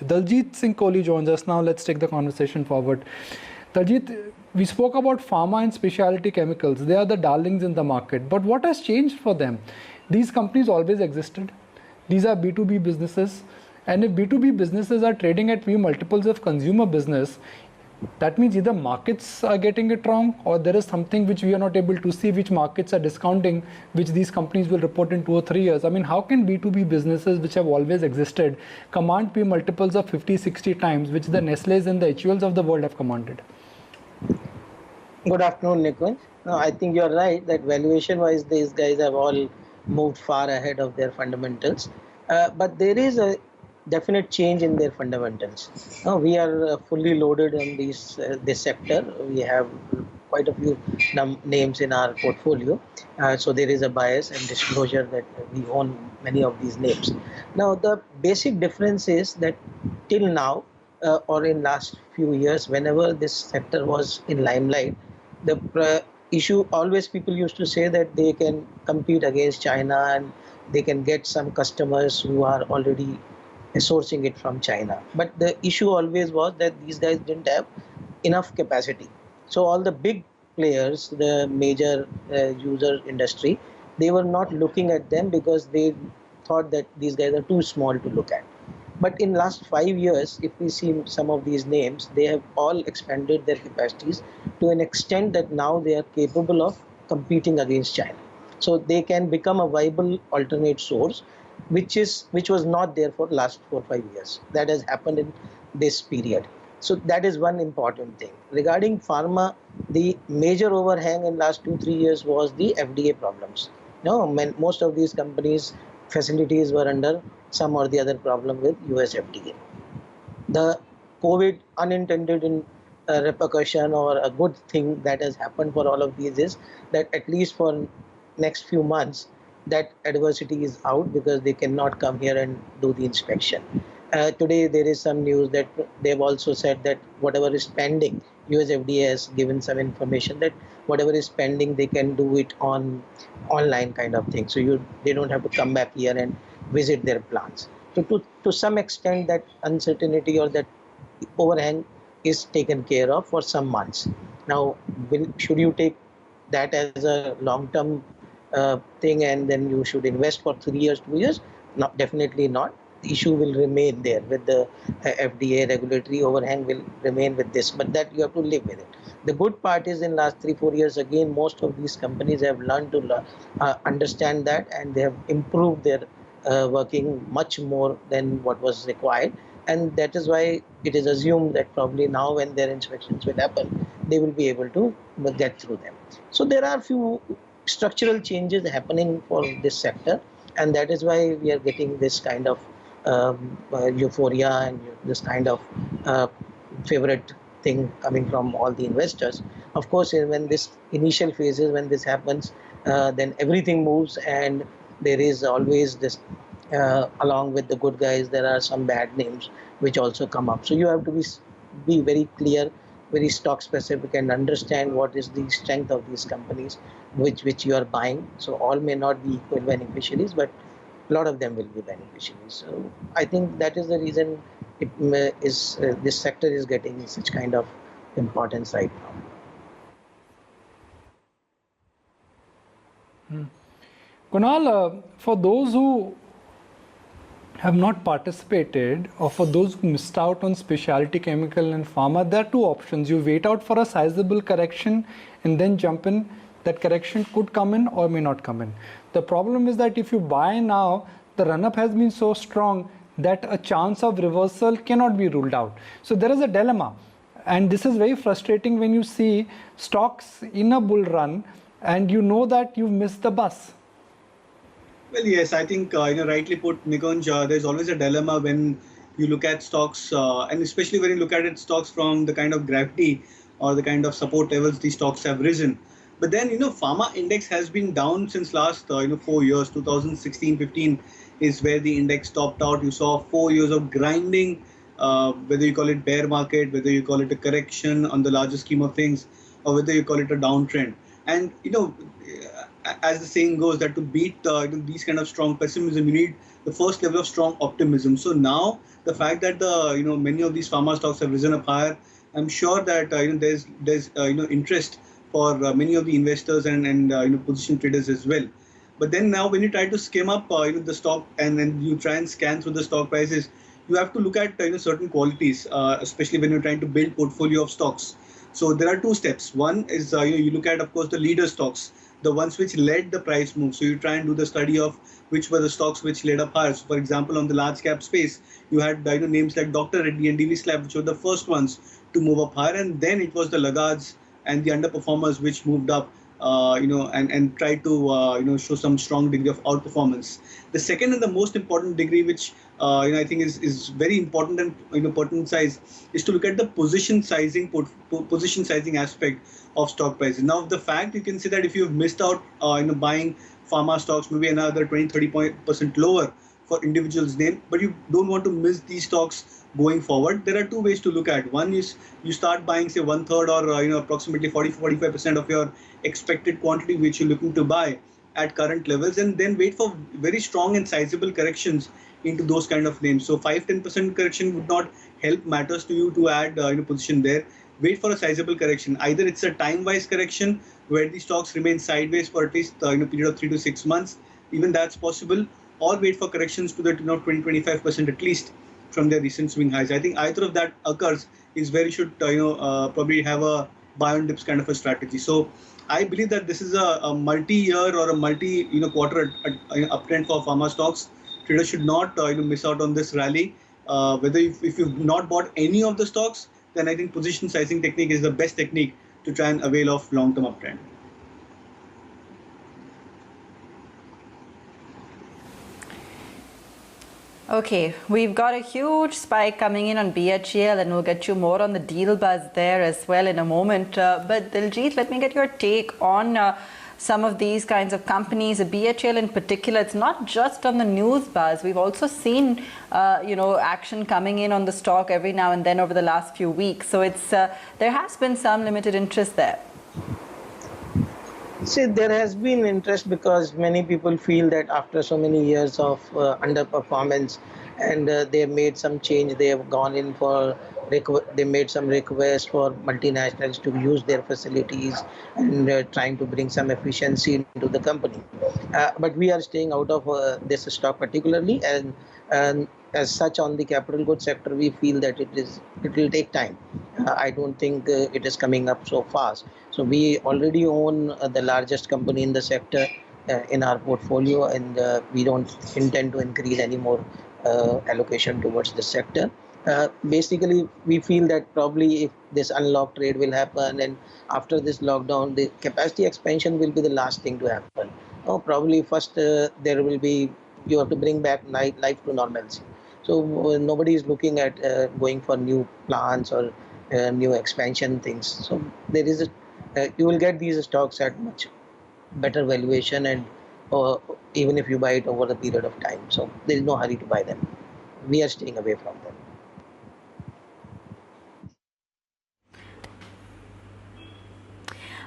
Daljeet Singh Kohli joins us now. Let's take the conversation forward. Daljeet, we spoke about pharma and specialty chemicals. They are the darlings in the market. But what has changed for them? These companies always existed. These are B2B businesses. And if B2B businesses are trading at P multiples of consumer business, that means either markets are getting it wrong, or there is something which we are not able to see, which markets are discounting, which these companies will report in 2 or 3 years. I mean, how can B2B businesses, which have always existed, command P multiples of 50, 60 times, which the Nestle's and the HULs of the world have commanded? Good afternoon, Nikunj. No, I think you're right that valuation-wise, these guys have all moved far ahead of their fundamentals. But there is a definite change in their fundamentals. Now, we are fully loaded on this sector. We have quite a few names in our portfolio. So there is a bias and disclosure that we own many of these names. Now, the basic difference is that till now, or in last few years, whenever this sector was in limelight, the issue always people used to say that they can compete against China and they can get some customers who are already sourcing it from China. But the issue always was that these guys didn't have enough capacity. So all the big players, the major user industry, they were not looking at them because they thought that these guys are too small to look at. But in last 5 years, if we see some of these names, they have all expanded their capacities to an extent that now they are capable of competing against China. So they can become a viable alternate source, which was not there for last 4 or 5 years. That has happened in this period. So that is one important thing. Regarding pharma, the major overhang in last 2-3 years was the FDA problems. No, most of these companies' facilities were under some or the other problem with US FDA. The COVID unintended repercussion or a good thing that has happened for all of these is that at least for next few months, that adversity is out because they cannot come here and do the inspection. Today there is some news that they've also said that whatever is pending, US FDA has given some information that whatever is pending, they can do it on online kind of thing. So they don't have to come back here and visit their plants. So to some extent, that uncertainty or that overhang is taken care of for some months. Now, should you take that as a long-term thing and then you should invest for 3 years, 2 years? No, definitely not. The issue will remain there with the FDA regulatory overhang will remain with this, but that you have to live with it. The good part is in last 3-4 years, again, most of these companies have learned to understand that, and they have improved their working much more than what was required. And that is why it is assumed that probably now when their inspections will happen, they will be able to get through them. So there are few structural changes happening for this sector, and that is why we are getting this kind of euphoria and this kind of favorite thing coming from all the investors. Of course, when this initial phases, when this happens, then everything moves, and there is always this along with the good guys, there are some bad names which also come up. So you have to be very clear, very stock specific, and understand what is the strength of these companies which you are buying. So all may not be equal beneficiaries, but a lot of them will be beneficiaries. So I think that is the reason this sector is getting such kind of importance right now. Kunal, for those who have not participated, or for those who missed out on specialty chemical and pharma, there are two options. You wait out for a sizable correction and then jump in. That correction could come in or may not come in. The problem is that if you buy now, the run-up has been so strong that a chance of reversal cannot be ruled out. So there is a dilemma. And this is very frustrating when you see stocks in a bull run and you know that you've missed the bus. Well, yes, I think rightly put, Nikunj, there's always a dilemma when you look at stocks, and especially when you look at stocks from the kind of gravity or the kind of support levels these stocks have risen. But then, pharma index has been down since last 4 years. 2016-15 is where the index topped out. You saw 4 years of grinding, whether you call it bear market, whether you call it a correction on the larger scheme of things, or whether you call it a downtrend. And as the saying goes, that to beat these kind of strong pessimism, you need the first level of strong optimism. So now the fact that many of these pharma stocks have risen up higher, I'm sure that there's interest for many of the investors and position traders as well. But then now when you try to skim up the stock and then you try and scan through the stock prices, you have to look at certain qualities, especially when you're trying to build portfolio of stocks. So there are two steps. One is you look at, of course, the leader stocks, the ones which led the price move. So you try and do the study of which were the stocks which led up higher. So for example, on the large cap space, you had names like Dr. Reddy and DV Slab, which were the first ones to move up higher, and then it was the laggards and the underperformers which moved up, and tried to show some strong degree of outperformance. The second and the most important degree, which I think is very important and pertinent size, is to look at the position sizing aspect of stock prices. Now, the fact you can see that if you've missed out buying pharma stocks, maybe another 20-30% lower for individuals' name, but you don't want to miss these stocks going forward. There are two ways to look at. One is you start buying, say, 1/3 or approximately 40-45% of your expected quantity which you're looking to buy at current levels, and then wait for very strong and sizable corrections into those kind of names. So 5-10% correction would not help matters to you to add position there. Wait for a sizable correction. Either it's a time-wise correction where the stocks remain sideways for at least period of 3 to 6 months, even that's possible, or wait for corrections to the 20-25% at least from their recent swing highs. I think either of that occurs is where you should probably have a buy on dips kind of a strategy. So I believe that this is a multi-year or a quarter uptrend for pharma stocks. Traders should not miss out on this rally. Whether if you've not bought any of the stocks, then I think position sizing technique is the best technique to try and avail of long-term uptrend. Okay, we've got a huge spike coming in on BHEL, and we'll get you more on the deal buzz there as well in a moment. But Daljeet, let me get your take on some of these kinds of companies, BHEL in particular. It's not just on the news buzz. We've also seen, action coming in on the stock every now and then over the last few weeks. So it's there has been some limited interest there. See, there has been interest because many people feel that after so many years of underperformance, and they have made some change. They have gone in for they made some requests for multinationals to use their facilities and trying to bring some efficiency into the company. But we are staying out of this stock particularly, and as such on the capital goods sector, we feel that it will take time. I don't think it is coming up so fast. So we already own the largest company in the sector in our portfolio, and we don't intend to increase any more allocation towards the sector. Basically, we feel that probably if this unlocked trade will happen, and after this lockdown, the capacity expansion will be the last thing to happen. Probably first there will be, you have to bring back life to normalcy. So nobody is looking at going for new plants or new expansion things. So there is you will get these stocks at much better valuation, and even if you buy it over a period of time. So there is no hurry to buy them. We are staying away from them.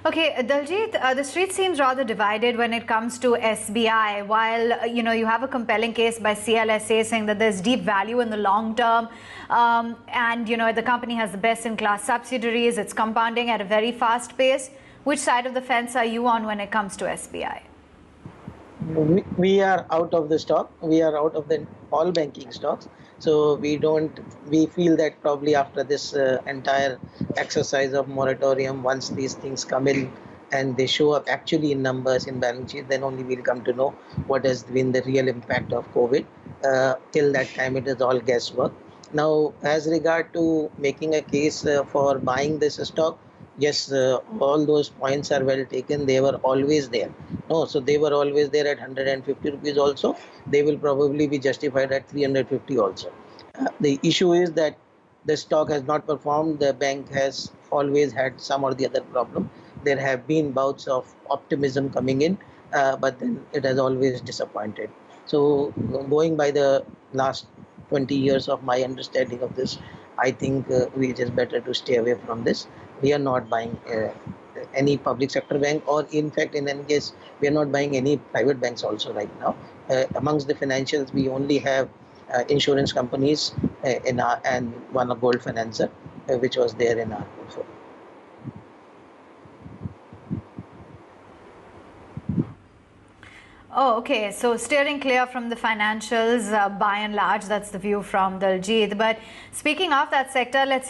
Okay, Daljeet, the street seems rather divided when it comes to SBI. While you have a compelling case by CLSA saying that there's deep value in the long term, and the company has the best-in-class subsidiaries, it's compounding at a very fast pace. Which side of the fence are you on when it comes to SBI? We are out of the stock. We are out of the all banking stocks. So we feel that probably after this entire exercise of moratorium, once these things come in and they show up actually in numbers in balance sheet, then only we'll come to know what has been the real impact of COVID. Till that time, it is all guesswork. Now, as regard to making a case for buying this stock, yes, all those points are well taken. They were always there. No, so they were always there at 150 rupees also. They will probably be justified at 350 also. The issue is that the stock has not performed. The bank has always had some or the other problem. There have been bouts of optimism coming in, but then it has always disappointed. So going by the last 20 years of my understanding of this, I think it is better to stay away from this. We are not buying any public sector bank, or in fact, in any case, we are not buying any private banks also right now. Amongst the financials, we only have insurance companies in our, and one a gold financer, which was there in our portfolio. Oh, okay. So steering clear from the financials, by and large, that's the view from Daljeet. But speaking of that sector, let's